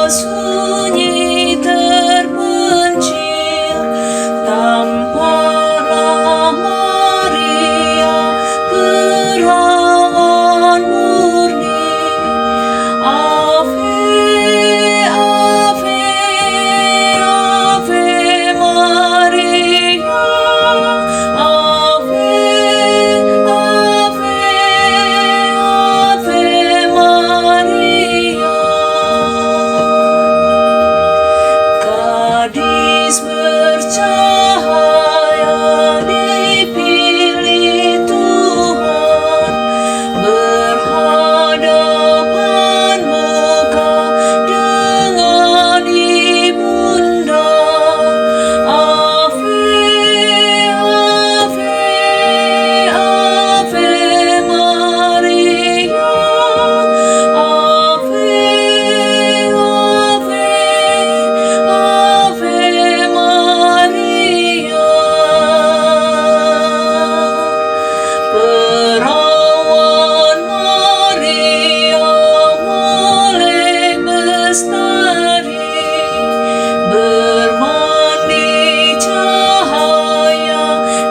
sunyi terpencil, tampaklah Maria perawan murni. Ave, Ave, Ave Maria. Ave, Ave, Ave Maria. Gadis bercahaya dipilih Tuhan, berhadapan muka dengan ibunda. Ave, Ave, Ave Maria. Ave, Ave, Ave Maria. Perawan Maria mulai bestari, bermandi cahaya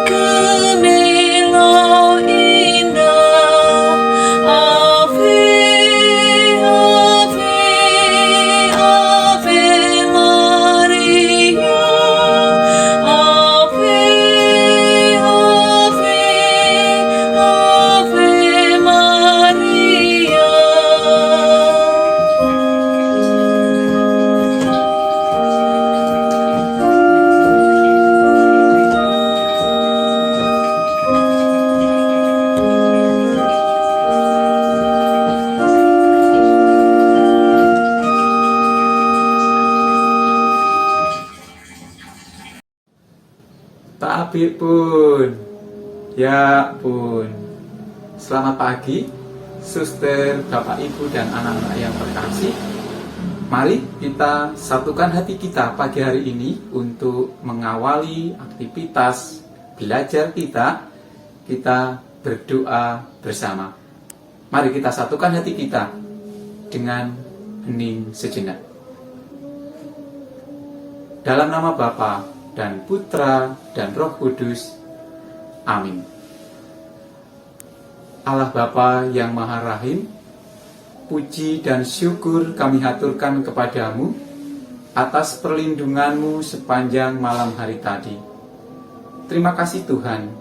kemilau indah. Ave, Ave, Ave Maria. Ave, Ave, Ave Maria. Tapi pun, ya pun. Selamat pagi, suster, bapak, ibu, dan anak-anak yang terkasih. Mari kita satukan hati kita pagi hari ini untuk mengawali aktivitas belajar kita. Kita berdoa bersama. Mari kita satukan hati kita dengan hening sejenak. Dalam nama Bapa dan Putra dan Roh Kudus. Amin. Allah Bapa yang Maha Rahim, puji dan syukur kami haturkan kepadamu atas perlindunganmu sepanjang malam hari tadi. Terima kasih Tuhan,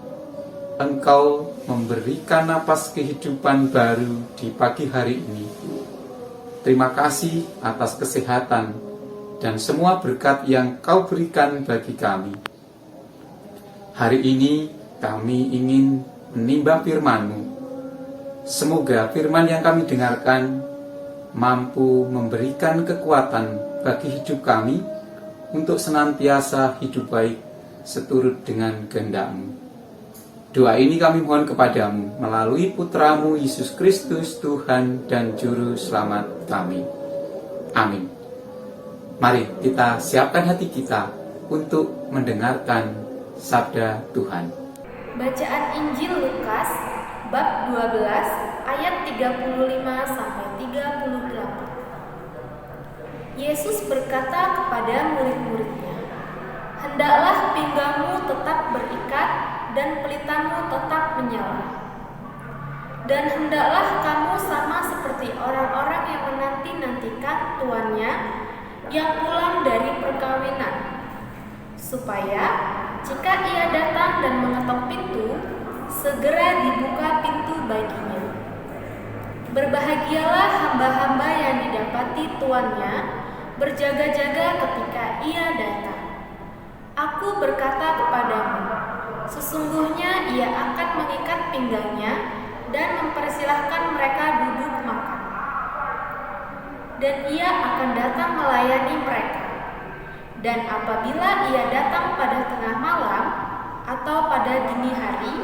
Engkau memberikan napas kehidupan baru di pagi hari ini. Terima kasih atas kesehatan dan semua berkat yang Kau berikan bagi kami. Hari ini kami ingin menimba firman-Mu. Semoga firman yang kami dengarkan mampu memberikan kekuatan bagi hidup kami untuk senantiasa hidup baik seturut dengan kehendak-Mu. Doa ini kami mohon kepadamu melalui Putra-Mu Yesus Kristus, Tuhan dan Juru Selamat kami. Amin. Mari kita siapkan hati kita untuk mendengarkan sabda Tuhan. Bacaan Injil Lukas bab 12 ayat 35 sampai 38. Yesus berkata kepada murid-muridnya, "Hendaklah pinggangmu tetap berikat dan pelitamu tetap menyala. Dan hendaklah kamu sama seperti orang-orang yang menanti-nantikan tuannya yang pulang dari perkawinan, supaya jika ia datang dan mengetok pintu, segera dibuka pintu baginya. Berbahagialah hamba-hamba yang didapati tuannya berjaga-jaga ketika ia datang. Aku berkata kepadamu, sesungguhnya ia akan mengikat pinggangnya dan mempersilahkan mereka duduk makan. Dan ia akan datang melayani mereka. Dan apabila ia datang pada tengah malam atau pada dini hari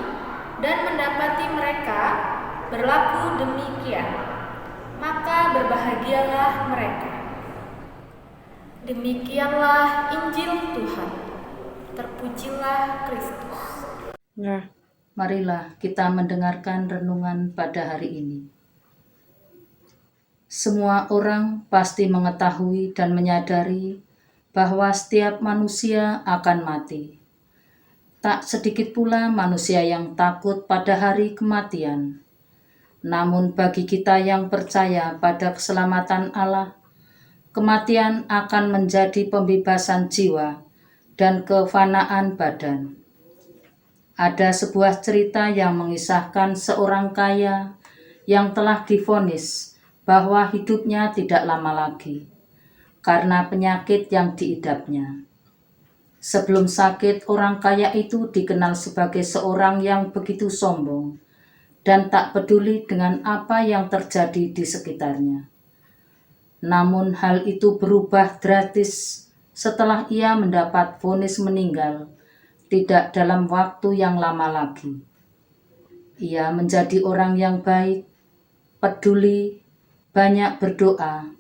dan mendapati mereka berlaku demikian, maka berbahagialah mereka." Demikianlah Injil Tuhan. Terpujilah Kristus. Marilah kita mendengarkan renungan pada hari ini. Semua orang pasti mengetahui dan menyadari bahwa setiap manusia akan mati. Tak sedikit pula manusia yang takut pada hari kematian. Namun bagi kita yang percaya pada keselamatan Allah, kematian akan menjadi pembebasan jiwa dan kefanaan badan. Ada sebuah cerita yang mengisahkan seorang kaya yang telah divonis bahwa hidupnya tidak lama lagi karena penyakit yang diidapnya. Sebelum sakit, orang kaya itu dikenal sebagai seorang yang begitu sombong dan tak peduli dengan apa yang terjadi di sekitarnya. Namun hal itu berubah drastis setelah ia mendapat vonis meninggal tidak dalam waktu yang lama lagi. Ia menjadi orang yang baik, peduli, banyak berdoa,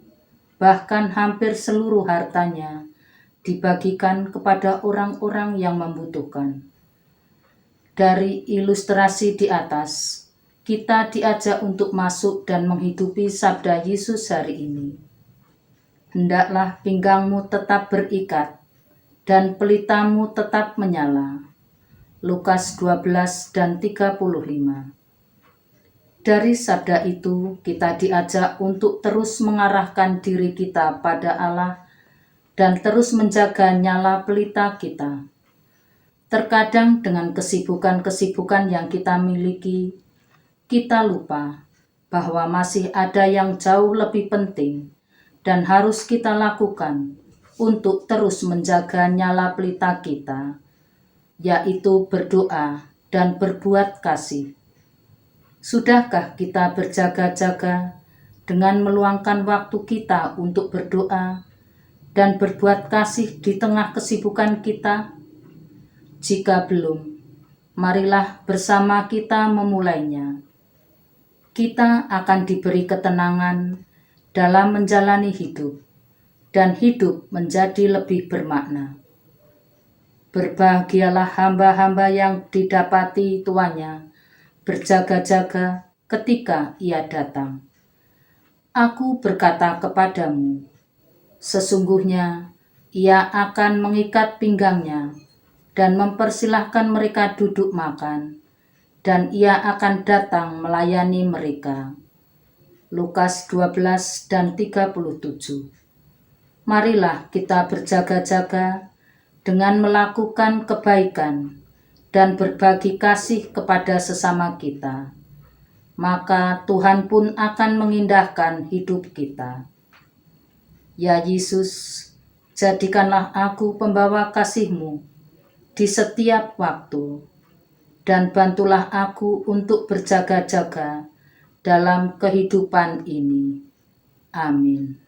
bahkan hampir seluruh hartanya dibagikan kepada orang-orang yang membutuhkan. Dari ilustrasi di atas, kita diajak untuk masuk dan menghidupi sabda Yesus hari ini. Hendaklah pinggangmu tetap berikat dan pelitamu tetap menyala. Lukas 12 dan 35. Dari sabda itu, kita diajak untuk terus mengarahkan diri kita pada Allah dan terus menjaga nyala pelita kita. Terkadang dengan kesibukan-kesibukan yang kita miliki, kita lupa bahwa masih ada yang jauh lebih penting dan harus kita lakukan untuk terus menjaga nyala pelita kita, yaitu berdoa dan berbuat kasih. Sudahkah kita berjaga-jaga dengan meluangkan waktu kita untuk berdoa dan berbuat kasih di tengah kesibukan kita? Jika belum, marilah bersama kita memulainya. Kita akan diberi ketenangan dalam menjalani hidup, dan hidup menjadi lebih bermakna. Berbahagialah hamba-hamba yang didapati tuannya berjaga-jaga ketika ia datang. Aku berkata kepadamu, sesungguhnya ia akan mengikat pinggangnya dan mempersilahkan mereka duduk makan, dan ia akan datang melayani mereka. Lukas 12 dan 37. Marilah kita berjaga-jaga dengan melakukan kebaikan dan berbagi kasih kepada sesama kita, maka Tuhan pun akan mengindahkan hidup kita. Ya Yesus, jadikanlah aku pembawa kasih-Mu di setiap waktu, dan bantulah aku untuk berjaga-jaga dalam kehidupan ini. Amin.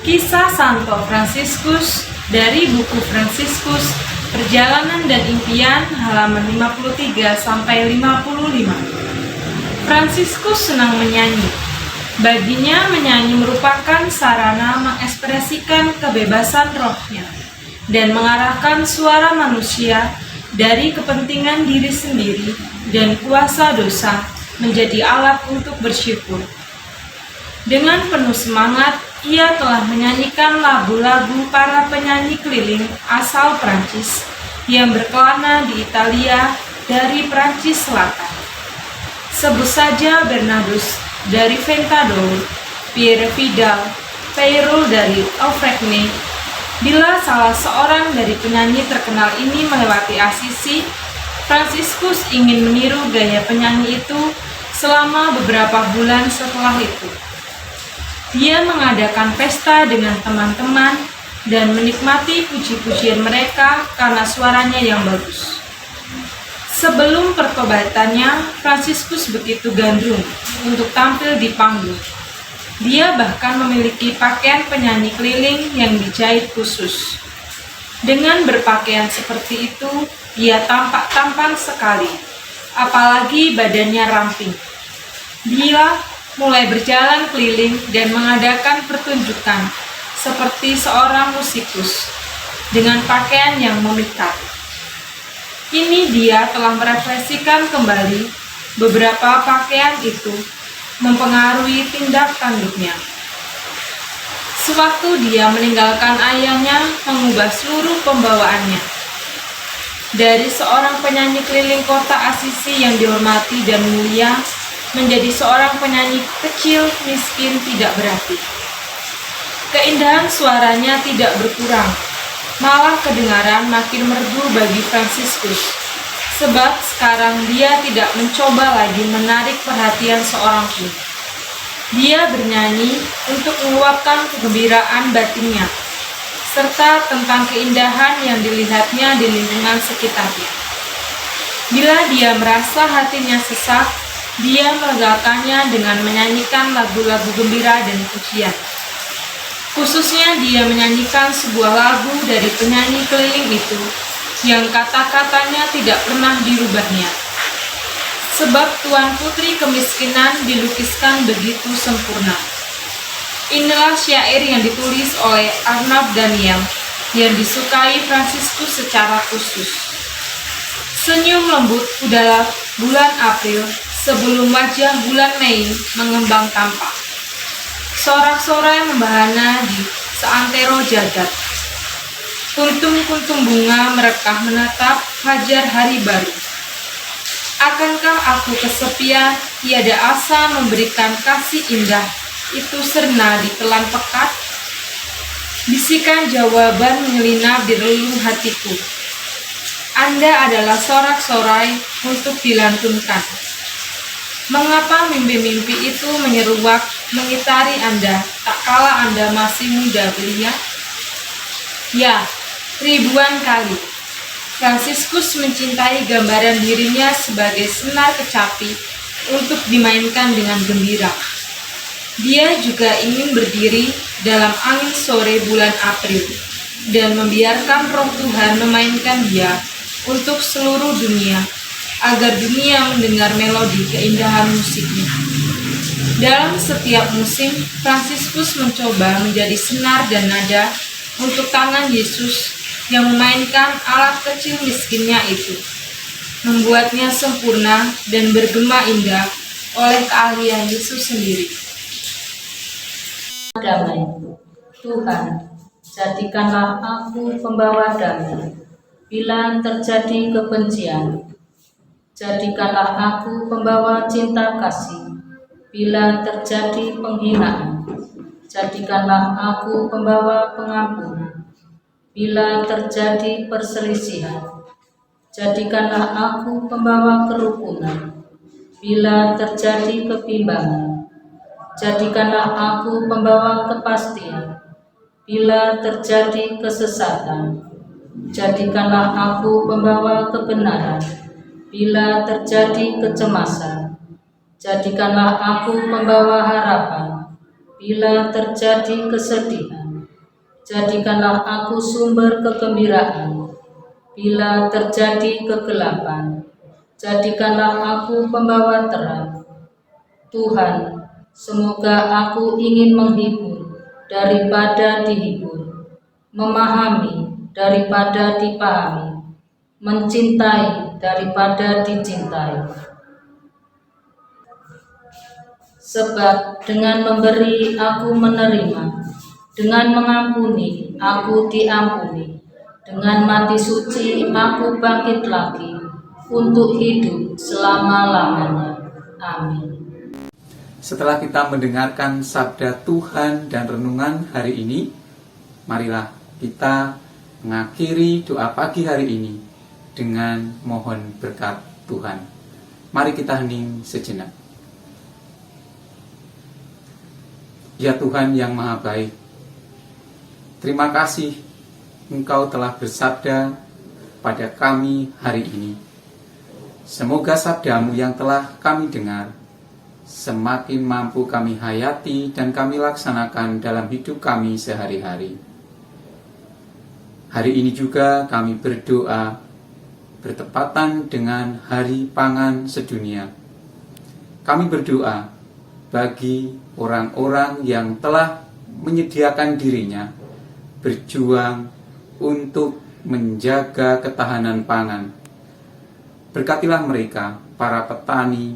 Kisah Santo Fransiskus dari buku Fransiskus Perjalanan dan Impian halaman 53 sampai 55. Fransiskus senang menyanyi. Baginya menyanyi merupakan sarana mengekspresikan kebebasan rohnya dan mengarahkan suara manusia dari kepentingan diri sendiri dan kuasa dosa menjadi alat untuk bersyukur. Dengan penuh semangat, ia telah menyanyikan lagu-lagu para penyanyi keliling asal Prancis yang berkelana di Italia dari Prancis Selatan. Sebut saja Bernardus dari Ventadour, Pierre Vidal, Peyrou dari Auvergne. Bila salah seorang dari penyanyi terkenal ini melewati Assisi, Fransiskus ingin meniru gaya penyanyi itu selama beberapa bulan setelah itu. Dia mengadakan pesta dengan teman-teman dan menikmati puji-pujian mereka karena suaranya yang bagus. Sebelum pertobatannya, Fransiskus begitu gandrung untuk tampil di panggung. Dia bahkan memiliki pakaian penyanyi keliling yang dijahit khusus. Dengan berpakaian seperti itu, dia tampak tampan sekali, apalagi badannya ramping. Dia mulai berjalan keliling dan mengadakan pertunjukan seperti seorang musikus dengan pakaian yang memikat. Kini dia telah merefleksikan kembali beberapa pakaian itu mempengaruhi tindak tanduknya. Sewaktu dia meninggalkan ayahnya, mengubah seluruh pembawaannya. Dari seorang penyanyi keliling kota Asisi yang dihormati dan mulia, menjadi seorang penyanyi kecil, miskin, tidak berarti. Keindahan suaranya tidak berkurang, malah kedengaran makin merdu bagi Fransiskus, sebab sekarang dia tidak mencoba lagi menarik perhatian seorang pun. Dia bernyanyi untuk meluapkan kegembiraan batinnya, serta tentang keindahan yang dilihatnya di lingkungan sekitarnya. Bila dia merasa hatinya sesak, dia melegakannya dengan menyanyikan lagu-lagu gembira dan pujian. Khususnya dia menyanyikan sebuah lagu dari penyanyi keliling itu, yang kata-katanya tidak pernah dirubahnya. Sebab Tuan Putri Kemiskinan dilukiskan begitu sempurna. Inilah syair yang ditulis oleh Arnaud Daniel yang disukai Fransiskus secara khusus. Senyum lembut udara bulan April sebelum wajah bulan Mei mengembang tampak. Sorak-sorai membahana di seantero jagat. Kuntum-kuntum bunga merekah menatap fajar hari baru. Akankah aku kesepian, tiada asa memberikan kasih indah, itu serna ditelan pekat? Bisikan jawaban menyelinap di relung hatiku. Anda adalah sorak-sorai untuk dilantunkan. Mengapa mimpi-mimpi itu menyeruak, mengitari Anda, tak kala Anda masih muda belia? Ya, ribuan kali. Fransiskus mencintai gambaran dirinya sebagai senar kecapi untuk dimainkan dengan gembira. Dia juga ingin berdiri dalam angin sore bulan April dan membiarkan Roh Tuhan memainkan dia untuk seluruh dunia, agar dunia mendengar melodi keindahan musiknya. Dalam setiap musim, Fransiskus mencoba menjadi senar dan nada untuk tangan Yesus yang memainkan alat kecil miskinnya itu, membuatnya sempurna dan bergema indah oleh keahlian Yesus sendiri. Damai, Tuhan, jadikanlah aku pembawa damai. Bila terjadi kebencian, jadikanlah aku pembawa cinta kasih. Bila terjadi penghinaan, jadikanlah aku pembawa pengampun. Bila terjadi perselisihan, jadikanlah aku pembawa kerukunan. Bila terjadi kebimbangan, jadikanlah aku pembawa kepastian. Bila terjadi kesesatan, jadikanlah aku pembawa kebenaran. Bila terjadi kecemasan, jadikanlah aku pembawa harapan. Bila terjadi kesedihan, jadikanlah aku sumber kegembiraan. Bila terjadi kegelapan, jadikanlah aku pembawa terang. Tuhan, semoga aku ingin menghibur daripada dihibur, memahami daripada dipahami, mencintai daripada dicintai. Sebab dengan memberi aku menerima, dengan mengampuni aku diampuni, dengan mati suci aku bangkit lagi untuk hidup selama-lamanya. Amin. Setelah kita mendengarkan sabda Tuhan dan renungan hari ini, marilah kita mengakhiri doa pagi hari ini dengan mohon berkat Tuhan. Mari kita hening sejenak. Ya Tuhan yang Maha Baik, terima kasih Engkau telah bersabda pada kami hari ini. Semoga sabdamu yang telah kami dengar semakin mampu kami hayati dan kami laksanakan dalam hidup kami sehari-hari. Hari ini juga kami berdoa bertepatan dengan Hari Pangan Sedunia. Kami berdoa bagi orang-orang yang telah menyediakan dirinya berjuang untuk menjaga ketahanan pangan. Berkatilah mereka, para petani,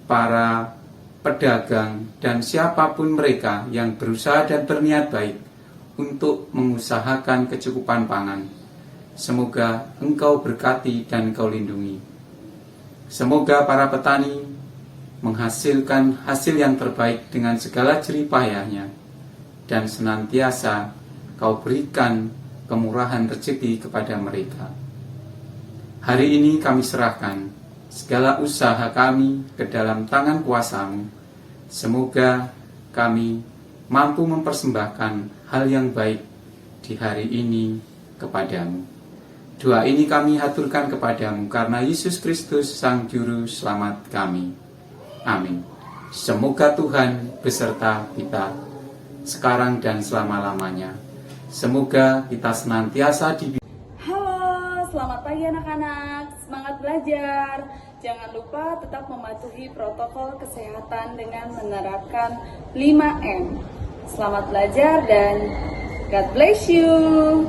para pedagang, dan siapapun mereka yang berusaha dan berniat baik untuk mengusahakan kecukupan pangan. Semoga Engkau berkati dan Engkau lindungi. Semoga para petani menghasilkan hasil yang terbaik dengan segala jerih payahnya, dan senantiasa Kau berikan kemurahan rezeki kepada mereka. Hari ini kami serahkan segala usaha kami ke dalam tangan kuasa-Mu. Semoga kami mampu mempersembahkan hal yang baik di hari ini kepadamu. Doa ini kami haturkan kepadamu karena Yesus Kristus Sang Juru Selamat kami. Amin. Semoga Tuhan beserta kita sekarang dan selama-lamanya. Semoga kita senantiasa Halo, selamat pagi anak-anak. Semangat belajar. Jangan lupa tetap mematuhi protokol kesehatan dengan menerapkan 5M. Selamat belajar dan God bless you.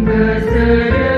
kesederhanaan